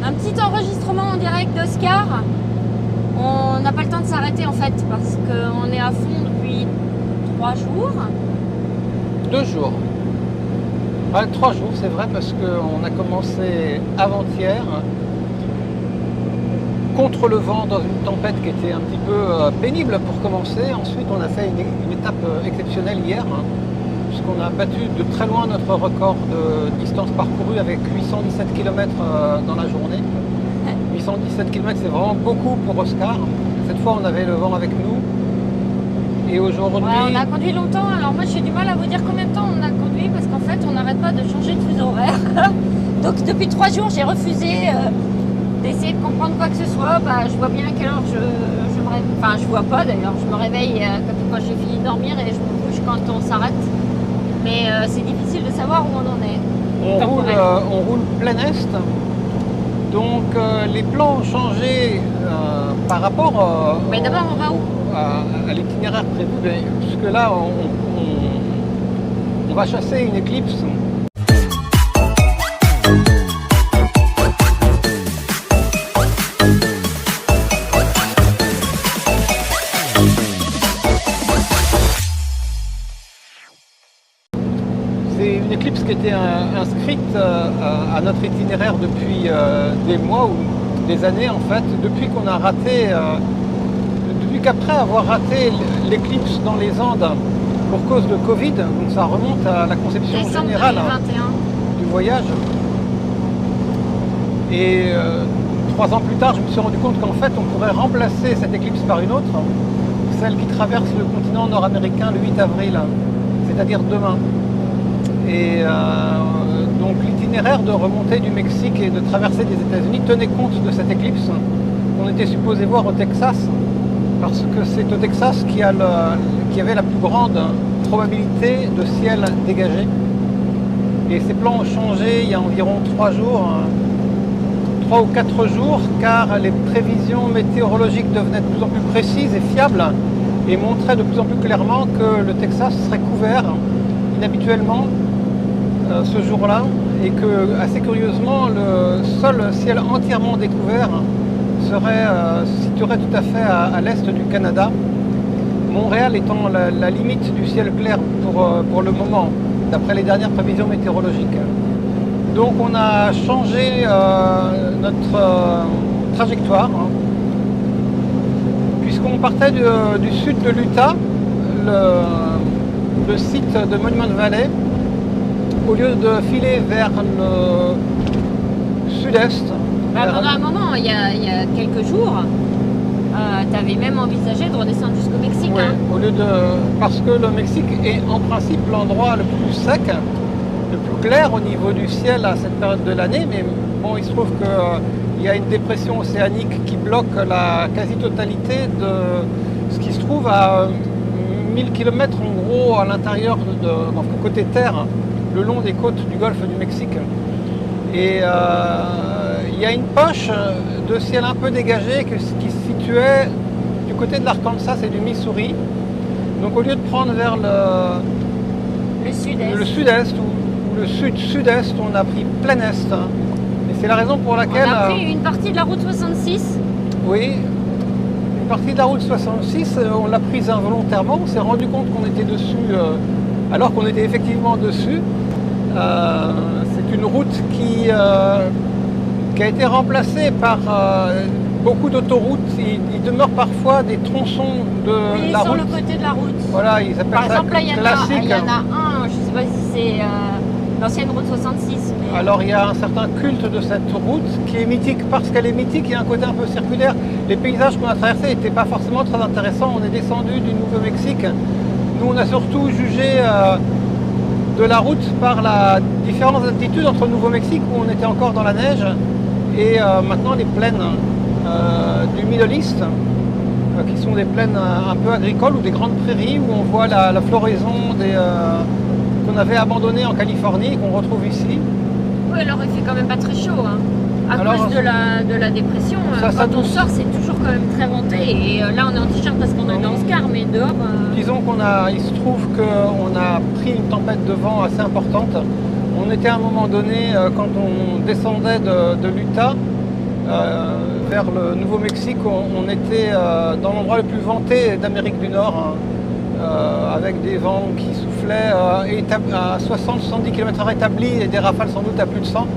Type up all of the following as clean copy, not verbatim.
Un petit enregistrement en direct d'Oscar. On n'a pas le temps de s'arrêter en fait parce qu'on est à fond depuis 3 jours. 2 jours. 3 jours, c'est vrai, parce qu'on a commencé avant-hier contre le vent dans une tempête qui était un petit peu pénible pour commencer. Ensuite, on a fait une étape exceptionnelle hier, puisqu'on a battu de très loin notre record de distance parcourue avec 817 km dans la journée. 817 km, c'est vraiment beaucoup pour Oscar. Cette fois, on avait le vent avec nous. Et aujourd'hui... Ouais, on a conduit longtemps, alors moi j'ai du mal à vous dire combien de temps on a conduit parce qu'en fait on n'arrête pas de changer de fuseau horaire. Donc depuis 3 jours j'ai refusé d'essayer de comprendre quoi que ce soit. Je vois bien à quelle heure je me réveille. Enfin je vois pas d'ailleurs, je me réveille quand j'ai fini de dormir et je me couche quand on s'arrête. Mais c'est difficile de savoir où on en est. On roule plein est. Donc les plans ont changé par rapport Mais d'abord on va où? À l'itinéraire prévu, puisque là on va chasser une éclipse. C'est une éclipse qui était inscrite à notre itinéraire depuis des mois ou des années en fait, depuis qu'on a raté qu'après avoir raté l'éclipse dans les Andes pour cause de Covid, donc ça remonte à la conception générale 2021. du voyage. Et 3 ans plus tard, je me suis rendu compte qu'en fait, on pourrait remplacer cette éclipse par une autre, celle qui traverse le continent nord-américain le 8 avril, c'est-à-dire demain. Et donc l'itinéraire de remontée du Mexique et de traversée des États-Unis tenait compte de cette éclipse qu'on était supposé voir au Texas, parce que c'est au Texas qui avait la plus grande probabilité de ciel dégagé. Et ces plans ont changé il y a environ 3 jours, 3 ou 4 jours, car les prévisions météorologiques devenaient de plus en plus précises et fiables et montraient de plus en plus clairement que le Texas serait couvert inhabituellement ce jour-là, et que, assez curieusement, le seul ciel entièrement découvert se situerait tout à fait à l'est du Canada, Montréal étant la limite du ciel clair pour le moment, d'après les dernières prévisions météorologiques. Donc on a changé notre trajectoire, puisqu'on partait du sud de l'Utah, le site de Monument Valley, au lieu de filer vers le sud-est. Pendant un moment, il y a quelques jours, tu avais même envisagé de redescendre jusqu'au Mexique. Ouais, parce que le Mexique est en principe l'endroit le plus sec, le plus clair au niveau du ciel à cette période de l'année, mais bon, il se trouve qu'il y a une dépression océanique qui bloque la quasi-totalité de ce qui se trouve à 1000 km en gros à l'intérieur, côté terre, le long des côtes du golfe du Mexique. Et il y a une poche de ciel un peu dégagé qui se situait du côté de l'Arkansas et du Missouri. Donc au lieu de prendre vers le sud-est ou le sud-sud-est, on a pris plein est. Et c'est la raison pour laquelle... On a pris une partie de la route 66. Oui, une partie de la route 66, on l'a prise involontairement. On s'est rendu compte qu'on était dessus alors qu'on était effectivement dessus. C'est une route qui a été remplacée par beaucoup d'autoroutes. Il demeure parfois des tronçons de la route. Sur le côté de la route. Voilà, ils appellent Par ça exemple, là, il y classique. en a un, je ne sais pas si c'est l'ancienne route 66. Mais... Alors, il y a un certain culte de cette route qui est mythique. Parce qu'elle est mythique, il y a un côté un peu circulaire. Les paysages qu'on a traversés n'étaient pas forcément très intéressants. On est descendu du Nouveau-Mexique. Nous, on a surtout jugé de la route par la différence d'altitude entre le Nouveau-Mexique, où on était encore dans la neige, et maintenant les plaines du Middle East, qui sont des plaines un peu agricoles ou des grandes prairies, où on voit la floraison qu'on avait abandonnées en Californie et qu'on retrouve ici. Oui, alors il fait quand même pas très chaud. À cause de la dépression, quand on sort, c'est toujours quand même très venté. Et là, on est en t-shirt parce qu'on est dans Oscar, mais dehors... Disons il se trouve qu'on a pris une tempête de vent assez importante. On était à un moment donné, quand on descendait de l'Utah, vers le Nouveau-Mexique. On était dans l'endroit le plus vanté d'Amérique du Nord, hein, avec des vents qui soufflaient à 60-70 km/h établis et des rafales sans doute à plus de 100.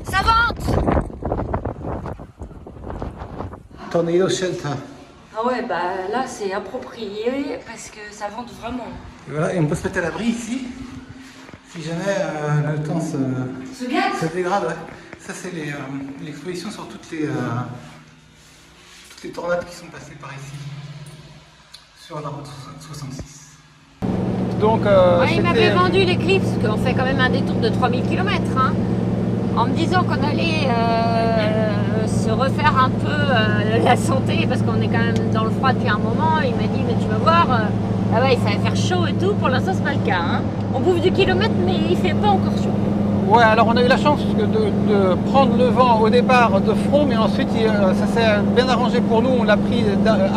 Ça vente! Tornado shelter. Ah ouais, bah là c'est approprié parce que ça vente vraiment. Et voilà, et on peut se mettre à l'abri ici, si jamais le temps se dégrade. Ouais. Ça c'est l'exposition sur toutes les tornades qui sont passées par ici, sur la route 66. Donc, il m'avait vendu l'Eclipse, parce qu'on fait quand même un détour de 3000 km, hein, en me disant qu'on allait se refaire un peu la santé, parce qu'on est quand même dans le froid depuis un moment. Il m'a dit, mais tu vas voir, ah ouais, ça va faire chaud et tout. Pour l'instant, c'est pas le cas. Hein. On bouffe du kilomètre, mais il fait pas encore chaud. Ouais, alors on a eu la chance de prendre le vent au départ de front, mais ensuite ça s'est bien arrangé pour nous. On l'a pris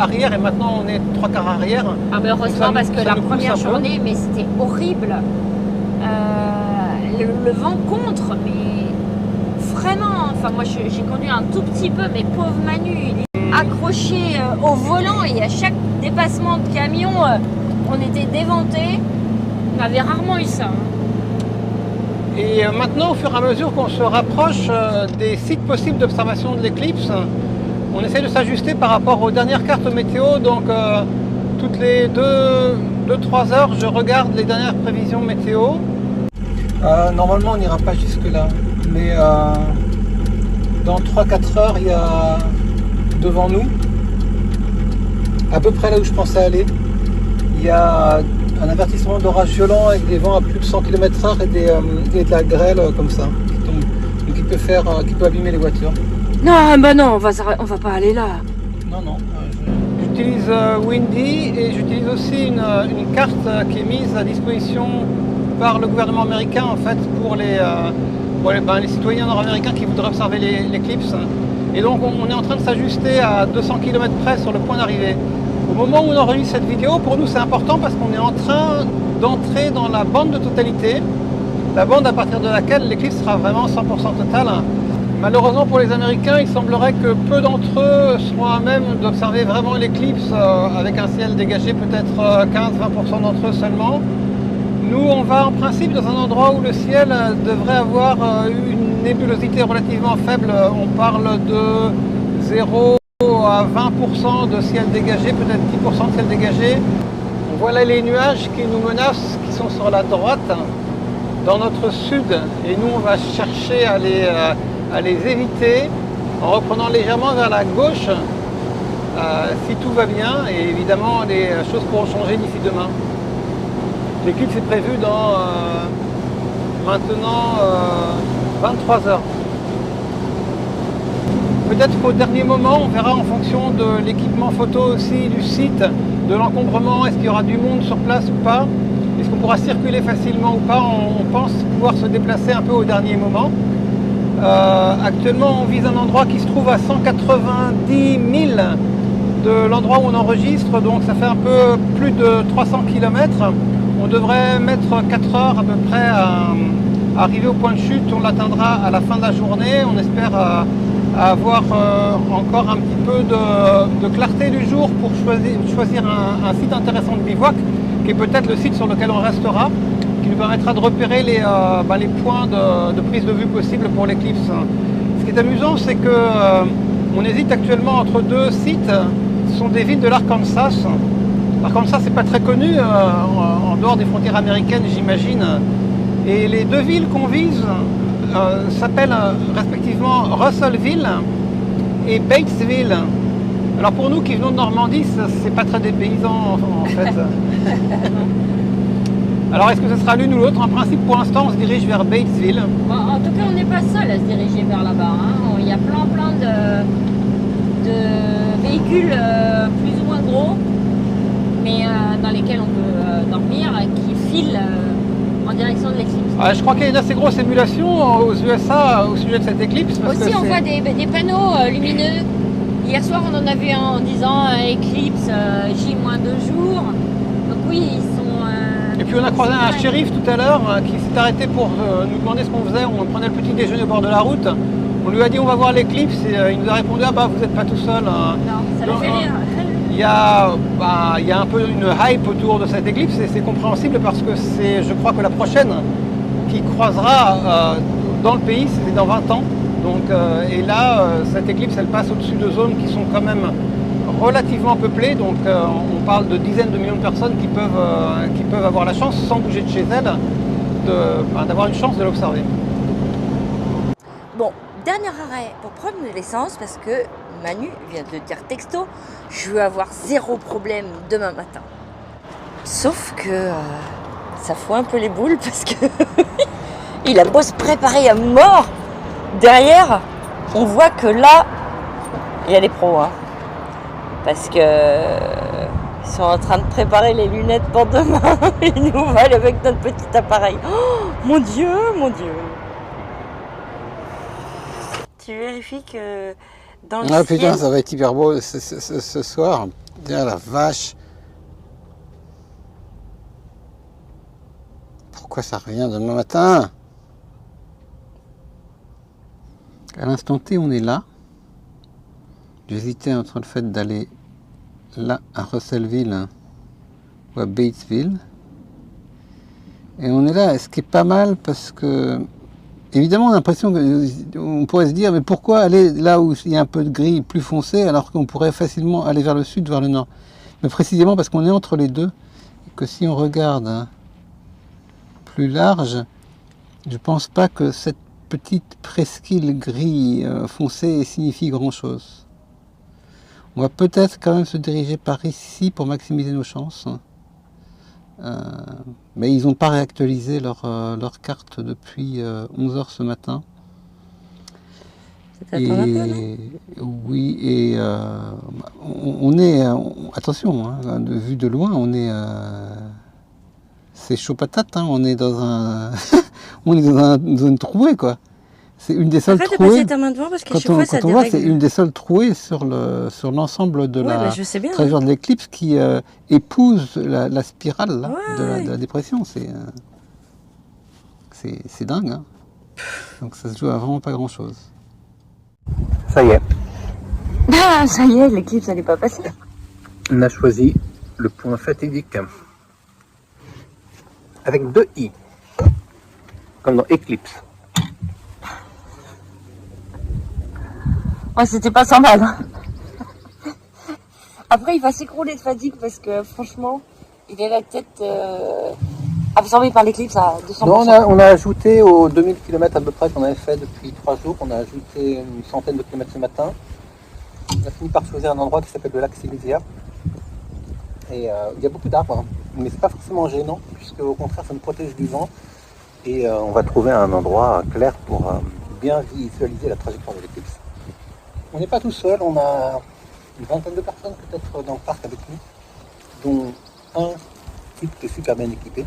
arrière et maintenant on est 3/4 arrière. Ah mais heureusement, parce que la première journée, mais c'était horrible. Le vent contre, mais vraiment, enfin moi j'ai conduit un tout petit peu, mais pauvre Manu, il est accroché au volant et à chaque dépassement de camion, on était déventés. On avait rarement eu ça. Hein. Et maintenant, au fur et à mesure qu'on se rapproche des sites possibles d'observation de l'éclipse, on essaie de s'ajuster par rapport aux dernières cartes météo. Donc toutes les 2-3 heures, je regarde les dernières prévisions météo. Normalement, on n'ira pas jusque là, mais dans 3-4 heures, il y a devant nous, à peu près là où je pensais aller, il y a un avertissement d'orage violent avec des vents à plus de 100 km/h et de la grêle comme ça, qui tombe, donc qui peut abîmer les voitures. Non, bah non, on va pas aller là. Non. J'utilise Windy et j'utilise aussi une carte qui est mise à disposition par le gouvernement américain en fait pour les citoyens nord-américains qui voudraient observer l'éclipse. Et donc on est en train de s'ajuster à 200 km près sur le point d'arrivée. Au moment où on enregistre cette vidéo, pour nous c'est important parce qu'on est en train d'entrer dans la bande de totalité, la bande à partir de laquelle l'éclipse sera vraiment 100% totale. Malheureusement pour les Américains, il semblerait que peu d'entre eux seront à même d'observer vraiment l'éclipse avec un ciel dégagé, peut-être 15-20% d'entre eux seulement. Nous, on va en principe dans un endroit où le ciel devrait avoir une nébulosité relativement faible. On parle de 0 à 20% de ciel dégagé, peut-être 10% de ciel dégagé. On voit là les nuages qui nous menacent, qui sont sur la droite, dans notre sud. Et nous, on va chercher à les éviter en reprenant légèrement vers la gauche, si tout va bien. Et évidemment, les choses pourront changer d'ici demain. L'éclipse est prévue dans maintenant 23 heures. Peut-être qu'au dernier moment, on verra en fonction de l'équipement photo aussi, du site, de l'encombrement, est-ce qu'il y aura du monde sur place ou pas, est-ce qu'on pourra circuler facilement ou pas. On pense pouvoir se déplacer un peu au dernier moment. Actuellement, on vise un endroit qui se trouve à 190 000 de l'endroit où on enregistre, donc ça fait un peu plus de 300 km. On devrait mettre 4 heures à peu près à arriver au point de chute. On l'atteindra à la fin de la journée. On espère avoir encore un petit peu de clarté du jour pour choisir un site intéressant de bivouac, qui est peut-être le site sur lequel on restera, qui nous permettra de repérer les points de prise de vue possibles pour l'éclipse. Ce qui est amusant, c'est que on hésite actuellement entre deux sites. Ce sont des villes de l'Arkansas. L'Arkansas, c'est pas très connu en dehors des frontières américaines, j'imagine. Et les deux villes qu'on vise s'appellent respectivement Russellville et Batesville. Alors pour nous qui venons de Normandie, c'est pas très dépaysant en fait. Alors est-ce que ce sera l'une ou l'autre? En principe, pour l'instant, on se dirige vers Batesville. Bon, en tout cas, on n'est pas seul à se diriger vers là-bas. Hein. Il y a plein de véhicules plus ou moins gros, mais dans lesquels on peut dormir, qui filent en direction de l'éclipse. Je crois qu'il y a une assez grosse émulation aux USA au sujet de cette éclipse. Parce aussi, que on voit des panneaux lumineux. Hier soir, on en a vu un en disant éclipse J-2 jours. Donc oui, ils sont Et puis on a croisé un shérif tout à l'heure qui s'est arrêté pour nous demander ce qu'on faisait. On prenait le petit déjeuner au bord de la route. On lui a dit on va voir l'éclipse et il nous a répondu ah bah vous n'êtes pas tout seul. Non, ça l'a fait rire. Il y a un peu une hype autour de cette éclipse et c'est compréhensible parce que c'est, je crois que la prochaine qui croisera dans le pays, c'est dans 20 ans. Donc, et là, cette éclipse, elle passe au-dessus de zones qui sont quand même relativement peuplées. Donc, on parle de dizaines de millions de personnes qui peuvent avoir la chance, sans bouger de chez elles, d'avoir une chance de l'observer. Bon, dernier arrêt pour prendre de l'essence parce que Manu vient de dire texto, je veux avoir zéro problème demain matin. Sauf que ça fout un peu les boules parce que il a beau se préparer à mort. Derrière, on voit que là, il y a les pros. Hein, parce que ils sont en train de préparer les lunettes pour demain. Et nous, on va aller avec notre petit appareil. Oh, mon Dieu, mon Dieu. Tu vérifies que dans le ciel... putain, ça va être hyper beau ce soir. Tiens, la vache. Pourquoi ça revient demain matin? À l'instant T, on est là. J'hésitais entre le fait d'aller là, à Russellville ou à Batesville. Et on est là, ce qui est pas mal parce que, évidemment, on a l'impression qu'on pourrait se dire, mais pourquoi aller là où il y a un peu de gris plus foncé alors qu'on pourrait facilement aller vers le sud, vers le nord? Mais précisément parce qu'on est entre les deux, et que si on regarde plus large, je pense pas que cette petite presqu'île gris foncé signifie grand chose. On va peut-être quand même se diriger par ici pour maximiser nos chances. Mais ils n'ont pas réactualisé leur carte depuis 11h ce matin. Oui, et on est, attention, hein, vu de loin, on est, c'est chaud patate, hein, on est dans un, on est dans une zone trouée, quoi. C'est une des seules trouées. Ta main devant parce que quand on voit, c'est une des seules trouées sur l'ensemble de la trajectoire de l'éclipse qui épouse la spirale là, de la dépression. C'est dingue. Hein. Donc ça se joue à vraiment pas grand chose. Ça y est. Ah, ça y est, l'éclipse elle n'est pas passée. On a choisi le point fatidique avec 2 i, comme dans éclipse. Ouais, c'était pas sans mal. Après, il va s'écrouler de fatigue parce que franchement, il a la tête absorbée par l'éclipse à 200%. Non, on a ajouté aux 2000 km à peu près qu'on avait fait depuis 3 jours, on a ajouté une centaine de kilomètres ce matin. On a fini par choisir un endroit qui s'appelle le lac Silesia. Et il y a beaucoup d'arbres, mais c'est pas forcément gênant, puisque au contraire ça nous protège du vent. Et on va trouver un endroit clair pour bien visualiser la trajectoire de l'éclipse. On n'est pas tout seul, on a une vingtaine de personnes peut-être dans le parc avec nous, dont un type qui est super bien équipé.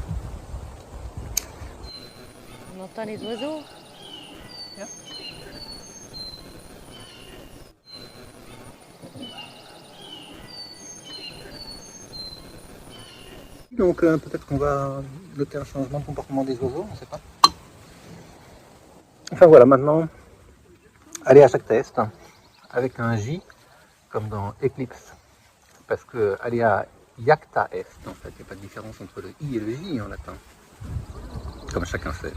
On entend les oiseaux. Donc peut-être qu'on va noter un changement de comportement des oiseaux, on ne sait pas. Enfin voilà, maintenant, aller à chaque test avec un J, comme dans Eclipse, parce que aller à Iacta Est, en fait, il n'y a pas de différence entre le I et le J en latin, comme chacun sait.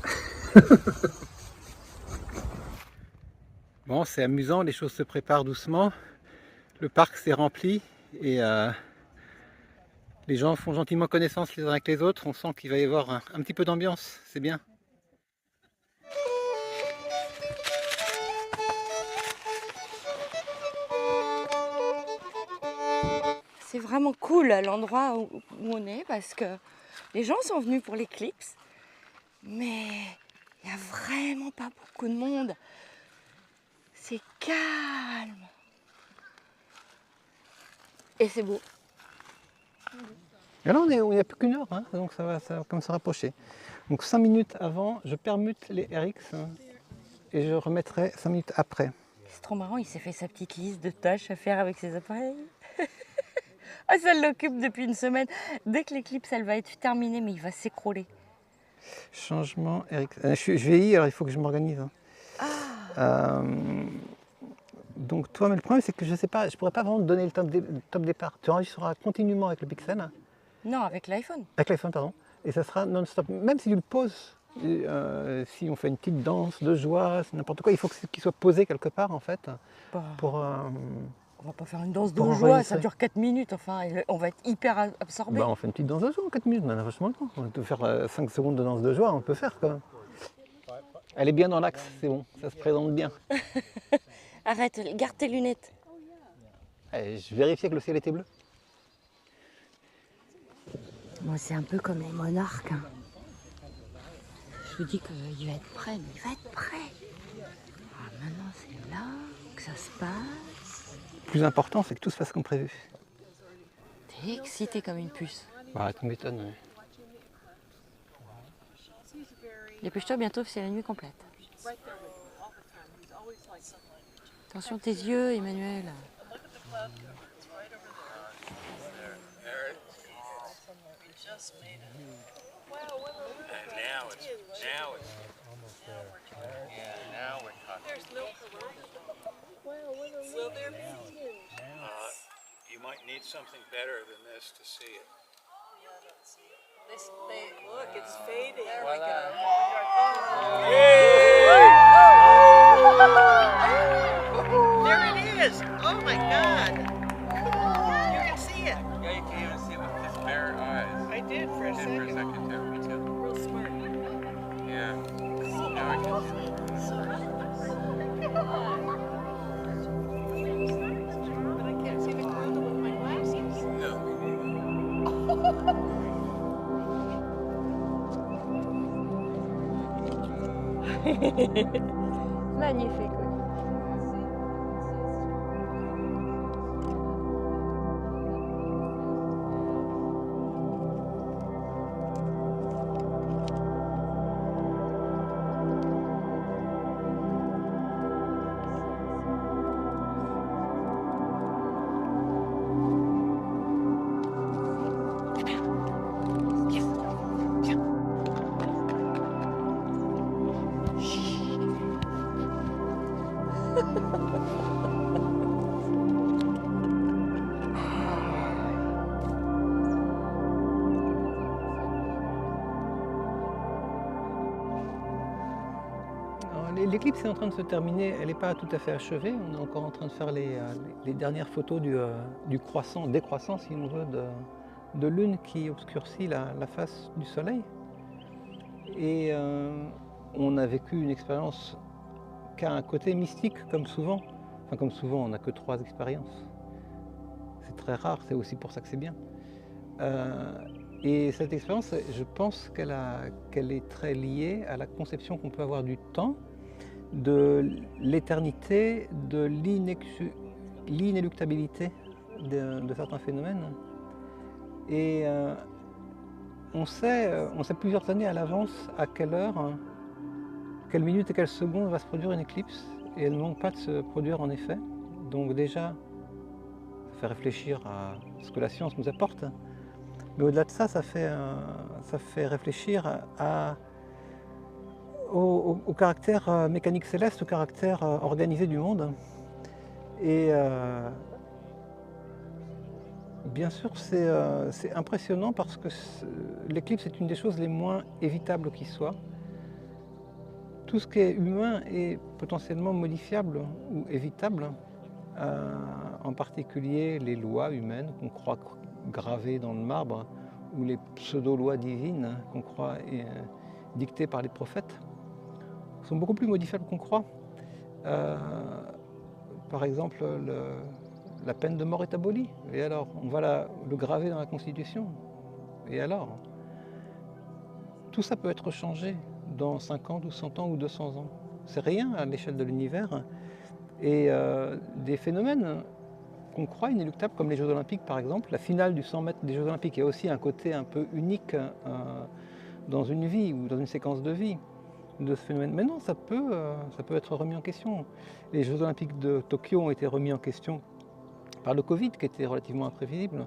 Bon, c'est amusant, les choses se préparent doucement, le parc s'est rempli et les gens font gentiment connaissance les uns avec les autres, on sent qu'il va y avoir un petit peu d'ambiance, c'est bien. C'est vraiment cool l'endroit où on est parce que les gens sont venus pour l'éclipse, mais il n'y a vraiment pas beaucoup de monde. C'est calme. Et c'est beau. Et là, il n'y a plus qu'une heure, hein, donc ça va comme se rapprocher. Donc 5 minutes avant, je permute les RX et je remettrai 5 minutes après. C'est trop marrant, il s'est fait sa petite liste de tâches à faire avec ses appareils. Ah, ça l'occupe depuis une semaine. Dès que l'éclipse, elle va être terminée, mais il va s'écrouler. Changement, Eric. Je vieillis, alors il faut que je m'organise. Hein. Donc toi, mais le problème c'est que je sais pas, je pourrais pas vraiment te donner le top départ. Tu enregistreras continuellement avec le Pixel, Non, avec l'iPhone. avec l'iPhone pardon, et ça sera non-stop. Même si tu le poses, si on fait une petite danse de joie, c'est n'importe quoi, il faut qu'il soit posé quelque part en fait. Bah, Pour, on va pas faire une danse de pour joie, ça enregistrer. dure 4 minutes. Enfin, on va être hyper absorbé. Bah, on fait une petite danse de joie en 4 minutes, on a vachement le temps. On peut faire 5 secondes de danse de joie, on peut faire quand même. Elle est bien dans l'axe, c'est bon, ça se présente bien. Arrête, garde tes lunettes. Allez, je vérifiais que le ciel était bleu. Moi, c'est un peu comme les monarques. Hein. Je vous dis qu'il va être prêt, mais il va être prêt. Ah, maintenant, c'est là que ça se passe. Le plus important, c'est que tout se passe comme prévu. T'es excité comme une puce. Bah, tu m'étonnes. Ouais. Dépêche-toi, bientôt, c'est la nuit complète. Attention tes yeux, Emmanuel. You might need something better than this to see it. Look, it's fading. There we go. There it is. Oh my God. You can see it. Yeah, you can even see it with his bare eyes. I did for a I did for a second. second too. Me too. Real smart. Yeah. Now I can see it. But I can't see the corner with my glasses. No. Magnifique. L'éclipse est en train de se terminer, elle n'est pas tout à fait achevée. On est encore en train de faire les dernières photos du croissant, décroissant si on veut, de lune qui obscurcit la face du soleil. Et on a vécu une expérience qui a un côté mystique comme souvent. Enfin comme souvent, on n'a que 3 expériences. C'est très rare, c'est aussi pour ça que c'est bien. Et cette expérience, je pense qu'elle est très liée à la conception qu'on peut avoir du temps, de l'éternité, de l'inéluctabilité de certains phénomènes. Et on sait plusieurs années à l'avance à quelle heure, quelle minute et quelle seconde va se produire une éclipse, et elle ne manque pas de se produire en effet. Donc déjà, ça fait réfléchir à ce que la science nous apporte, mais au-delà de ça, ça fait réfléchir au caractère mécanique céleste, au caractère organisé du monde. Et bien sûr, c'est impressionnant parce que l'éclipse est une des choses les moins évitables qui soit. Tout ce qui est humain est potentiellement modifiable ou évitable, en particulier les lois humaines qu'on croit gravées dans le marbre ou les pseudo-lois divines qu'on croit dictées par les prophètes sont beaucoup plus modifiables qu'on croit. Par exemple, la peine de mort est abolie. Et alors, on va le graver dans la Constitution. Et alors, tout ça peut être changé dans 50 ou 100 ans ou 200 ans. C'est rien à l'échelle de l'univers. Et des phénomènes qu'on croit inéluctables, comme les Jeux Olympiques par exemple, la finale du 100 mètres des Jeux Olympiques a aussi un côté un peu unique dans une vie ou dans une séquence de vie de ce phénomène. Mais non, ça peut être remis en question. Les Jeux Olympiques de Tokyo ont été remis en question par le Covid, qui était relativement imprévisible.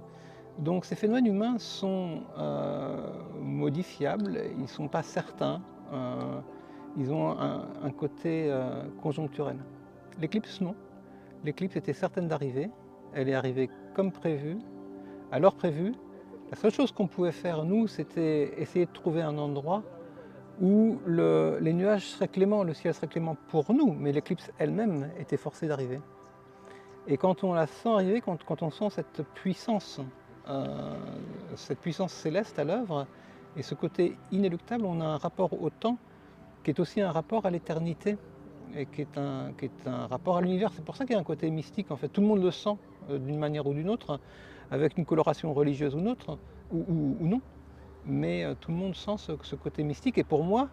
Donc ces phénomènes humains sont modifiables, ils ne sont pas certains, ils ont un côté conjoncturel. L'éclipse, non. L'éclipse était certaine d'arriver, elle est arrivée comme prévu, à l'heure prévue. La seule chose qu'on pouvait faire, nous, c'était essayer de trouver un endroit où les nuages seraient cléments, le ciel serait clément pour nous, mais l'éclipse elle-même était forcée d'arriver. Et quand on la sent arriver, quand on sent cette puissance céleste à l'œuvre, et ce côté inéluctable, on a un rapport au temps qui est aussi un rapport à l'éternité, et qui est un rapport à l'univers. C'est pour ça qu'il y a un côté mystique, en fait. Tout le monde le sent d'une manière ou d'une autre, avec une coloration religieuse ou non. Mais tout le monde sent ce côté mystique, et pour moi,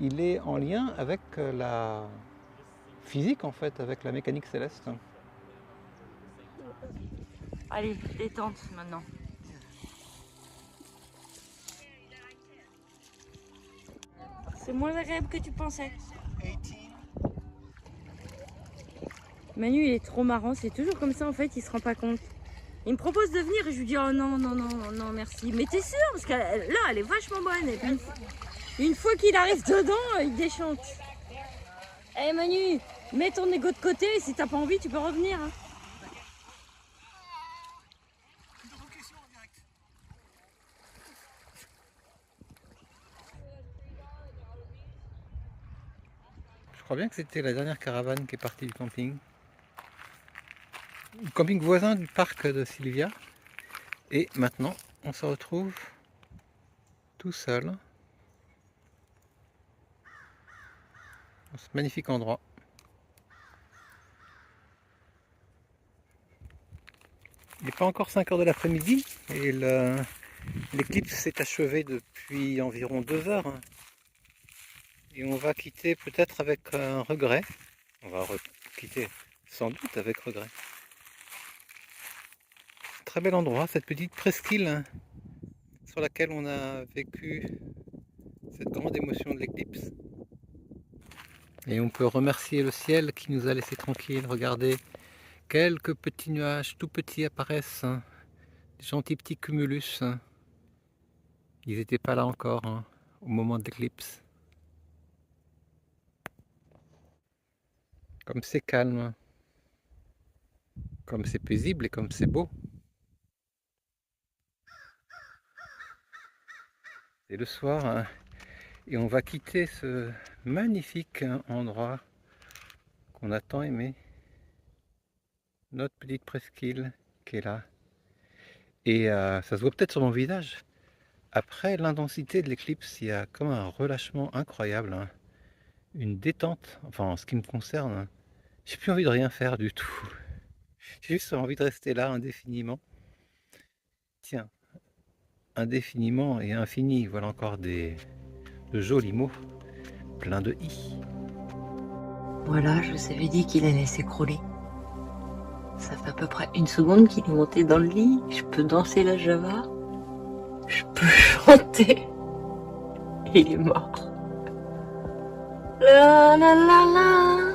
il est en lien avec la physique, en fait, avec la mécanique céleste. Allez, détente maintenant. C'est moins agréable que tu pensais. Manu, il est trop marrant, c'est toujours comme ça en fait, il se rend pas compte. Il me propose de venir et je lui dis oh non, merci. Mais t'es sûr? Parce que là, elle est vachement bonne. Et puis, une fois qu'il arrive dedans, il déchante. Eh Manu, mets ton ego de côté et si t'as pas envie, tu peux revenir. Hein. Je crois bien que c'était la dernière caravane qui est partie du camping. Le camping voisin du parc de Sylvia. Et maintenant, on se retrouve tout seul dans ce magnifique endroit. Il n'est pas encore 5 heures de l'après-midi et l'éclipse s'est achevée depuis environ 2 heures. Et on va quitter peut-être avec un regret. On va quitter sans doute avec regret. Très bel endroit, cette petite presqu'île sur laquelle on a vécu cette grande émotion de l'éclipse. Et on peut remercier le ciel qui nous a laissé tranquilles. Regardez, quelques petits nuages tout petits apparaissent, des gentils petits cumulus. Ils n'étaient pas là encore au moment de l'éclipse. Comme c'est calme, comme c'est paisible et comme c'est beau. C'est le soir et on va quitter ce magnifique endroit qu'on a tant aimé. Notre petite presqu'île qui est là. Et ça se voit peut-être sur mon visage. Après l'intensité de l'éclipse, il y a comme un relâchement incroyable. Une détente, enfin en ce qui me concerne. J'ai plus envie de rien faire du tout. J'ai juste envie de rester là indéfiniment. Tiens, indéfiniment et infini, voilà encore de jolis mots, plein de i. Voilà, je vous avais dit qu'il allait s'écrouler. Ça fait à peu près 1 seconde qu'il est monté dans le lit. Je peux danser la java. Je peux chanter. Et il est mort. La la la la.